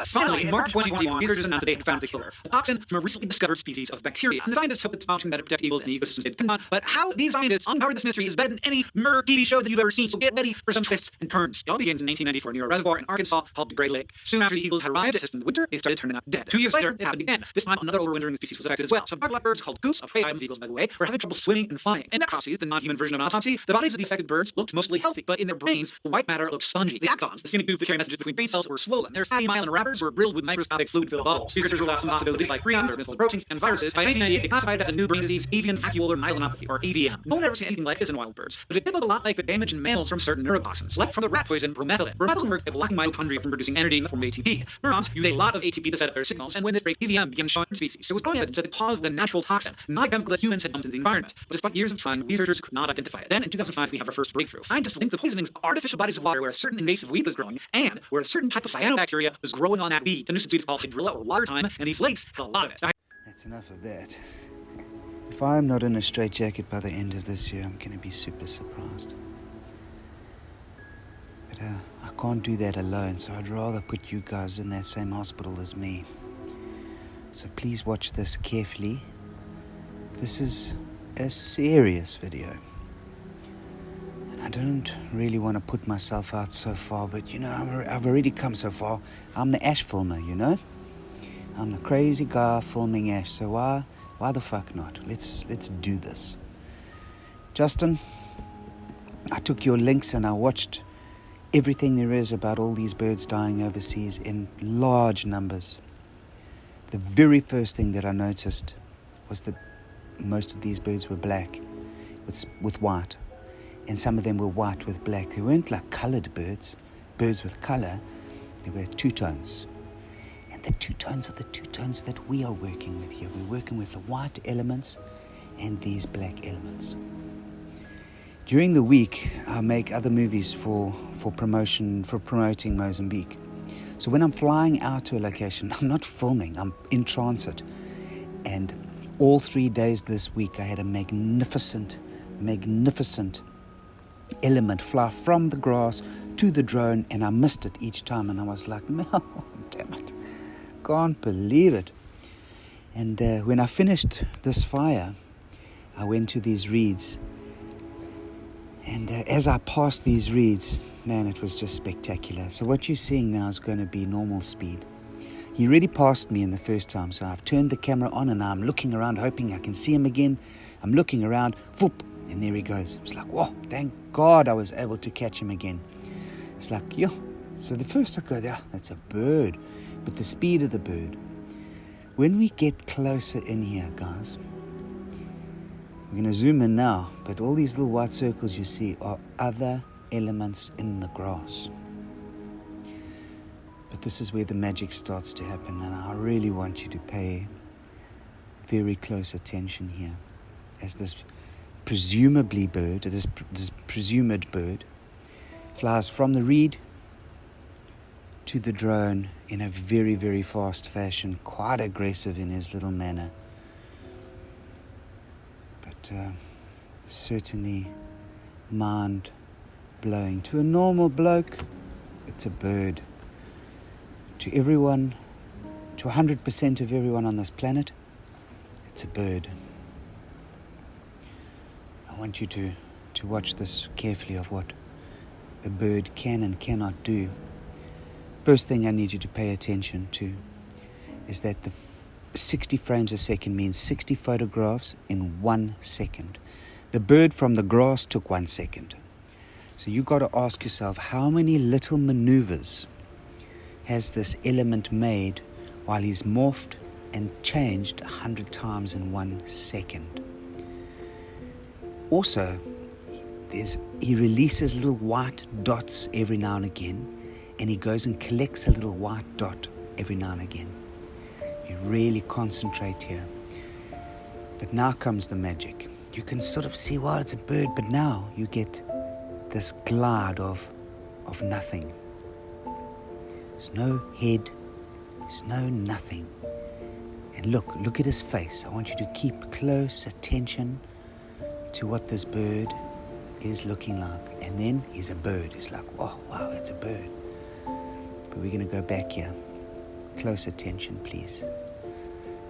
Finally, in March 2021, researchers announced that they had found the killer, a toxin from a recently discovered species of bacteria. And the scientists hope that this toxin better protect eagles and the ecosystems they depend on. But how these scientists uncovered this mystery is better than any murder TV show that you've ever seen. So get ready for some twists and turns. It all begins in 1894 near a reservoir in Arkansas called the Great Lake. Soon after the eagles had arrived, just in the winter, they started turning up dead. 2 years later, it happened again. This time, another overwintering species was affected as well. Some bug birds called goose, a prey item of eagles, by the way, were having trouble swimming and flying. In necropsies, the non-human version of an autopsy, the bodies of the affected birds looked mostly healthy, but in their brains, the white matter looked spongy. The axons, the skinny tubes that carry messages between brain cells, were swollen. Their fatty myelin wrappers were riddled with microscopic fluid-filled bubbles. Researchers ruled out some possibilities like prions, or misfolded proteins, and viruses. By 1998, they classified it as a new brain disease, avian vacuolar myelinopathy, or AVM. No one had ever seen anything like this in wild birds, but it did look a lot like the damage in mammals from certain neurotoxins, like from the rat poison bromethalin. Bromethalin works at blocking mitochondria from producing energy in the form of ATP. Neurons use a lot of ATP to set up their signals, and when this breaks, AVM began showing species. So it was growing evidence that it caused the natural toxin, not a chemical that humans had dumped into the environment. But despite years of trying, researchers could not identify it. Then, in 2005, we have our first breakthrough. Scientists linked the poisonings of artificial bodies of water where a certain invasive weed was growing, and where a certain type of cyanobacteria was growing on that weed. The nuisance weed is called hydrilla or water thyme, and these lakes had a lot of it. That's enough of that. If I'm not in a straitjacket by the end of this year, I'm going to be super surprised. But I can't do that alone, so I'd rather put you guys in that same hospital as me. So please watch this carefully. This is a serious video. And I don't really want to put myself out so far, but you know, I've already come so far. I'm the ash filmer, you know? I'm the crazy guy filming ash, so why the fuck not? Let's do this. Justin, I took your links and I watched everything there is about all these birds dying overseas in large numbers. The very first thing that I noticed was that most of these birds were black with white, and some of them were white with black. They weren't like colored birds with color. They were two-tones. And the two-tones are the two-tones that we are working with here. We're working with the white elements and these black elements. During the week, I make other movies for promoting Mozambique. So when I'm flying out to a location, I'm not filming, I'm in transit. And all 3 days this week, I had a magnificent element fly from the grass to the drone, and I missed it each time. And I was like, no, damn it. Can't believe it. And when I finished this fire, I went to these reeds. And as I passed these reeds, man, it was just spectacular. So what you're seeing now is going to be normal speed. He already passed me in the first time, so I've turned the camera on and I'm looking around, hoping I can see him again. I'm looking around, whoop, and there he goes. It's like, whoa, thank God I was able to catch him again. It's like, yo. So the first I go, yeah, that's a bird. But the speed of the bird. When we get closer in here, guys, we're going to zoom in now, but all these little white circles you see are other elements in the grass. But this is where the magic starts to happen, and I really want you to pay very close attention here as this presumed bird flies from the reed to the drone in a very, very fast fashion, quite aggressive in his little manner. But certainly mind-blowing. To a normal bloke, it's a bird. To everyone, to 100% of everyone on this planet, it's a bird. I want you to watch this carefully of what a bird can and cannot do. First thing I need you to pay attention to is that the 60 frames a second means 60 photographs in 1 second. The bird from the grass took 1 second. So you got to ask yourself, how many little maneuvers has this element made while he's morphed and changed 100 times in 1 second? Also, he releases little white dots every now and again, and he goes and collects a little white dot every now and again. You really concentrate here. But now comes the magic. You can sort of see, well, it's a bird, but now you get this glide of nothing. There's no head, there's no nothing. And look at his face. I want you to keep close attention to what this bird is looking like. And then he's a bird. It's like, oh, wow, it's a bird. But we're going to go back here. close attention, please.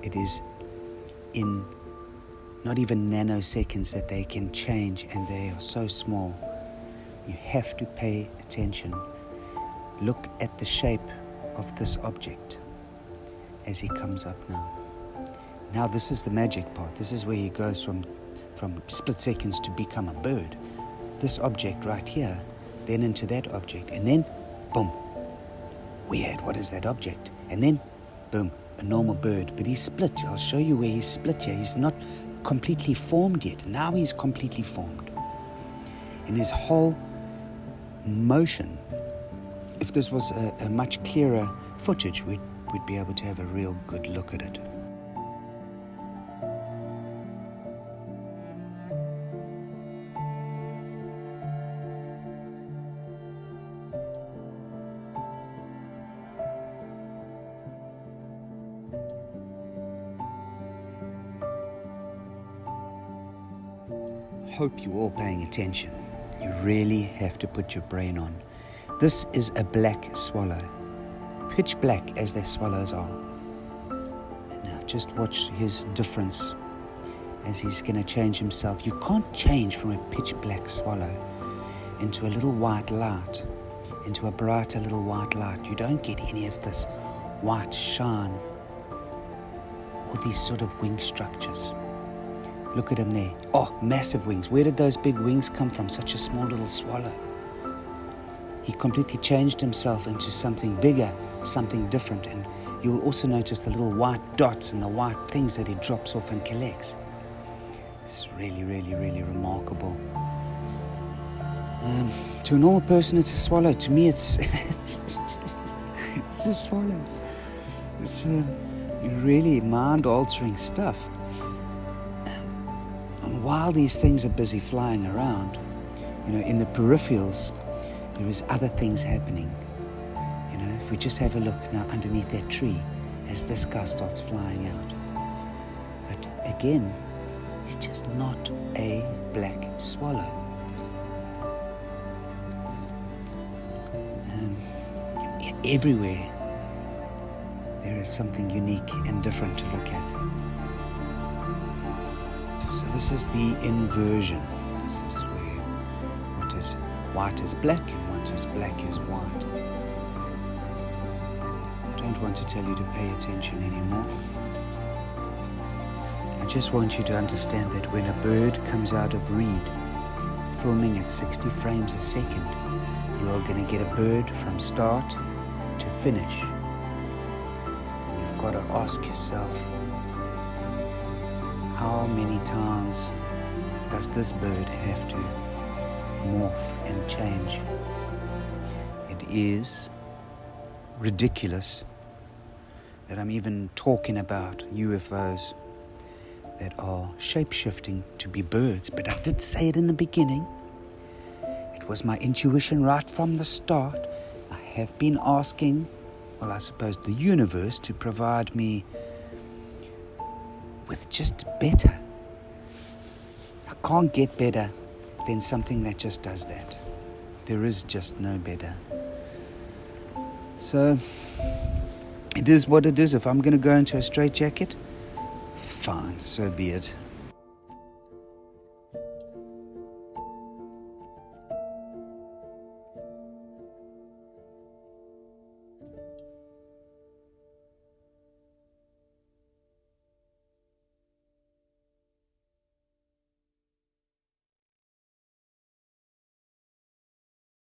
It is in not even nanoseconds that they can change, and they are so small. You have to pay attention. Look at the shape of this object as he comes up now. Now this is the magic part. This is where he goes from split seconds to become a bird. This object right here, then into that object, and then boom. Weird, what is that object? And then boom, a normal bird. But he's split. I'll show you where he's split here. He's not completely formed yet. Now he's completely formed. And his whole motion, if this was a much clearer footage, we'd be able to have a real good look at it. Hope you're all paying attention. You really have to put your brain on. This is a black swallow. Pitch black as their swallows are. And now just watch his difference as he's going to change himself. You can't change from a pitch black swallow into a little white light, into a brighter little white light. You don't get any of this white shine or these sort of wing structures. Look at him there. Oh, massive wings. Where did those big wings come from? Such a small little swallow. He completely changed himself into something bigger, something different. And you'll also notice the little white dots and the white things that he drops off and collects. It's really, really, really remarkable. To a normal person, it's a swallow. To me, it's it's a swallow. It's really mind-altering stuff. And while these things are busy flying around, in the peripherals, there is other things happening. If we just have a look now underneath that tree as this guy starts flying out. But again, he's just not a black swallow. Everywhere, there is something unique and different to look at. So this is the inversion. This is where what is white is black and what is black is white. I don't want to tell you to pay attention anymore. I just want you to understand that when a bird comes out of reed, filming at 60 frames a second, you are going to get a bird from start to finish. You've got to ask yourself, how many times does this bird have to morph and change? It is ridiculous that I'm even talking about UFOs that are shape-shifting to be birds, but I did say it in the beginning. It was my intuition right from the start. I have been asking, I suppose the universe to provide me with just better. I can't get better than something that just does that. There is just no better. So, it is what it is. If I'm going to go into a straitjacket, fine, so be it.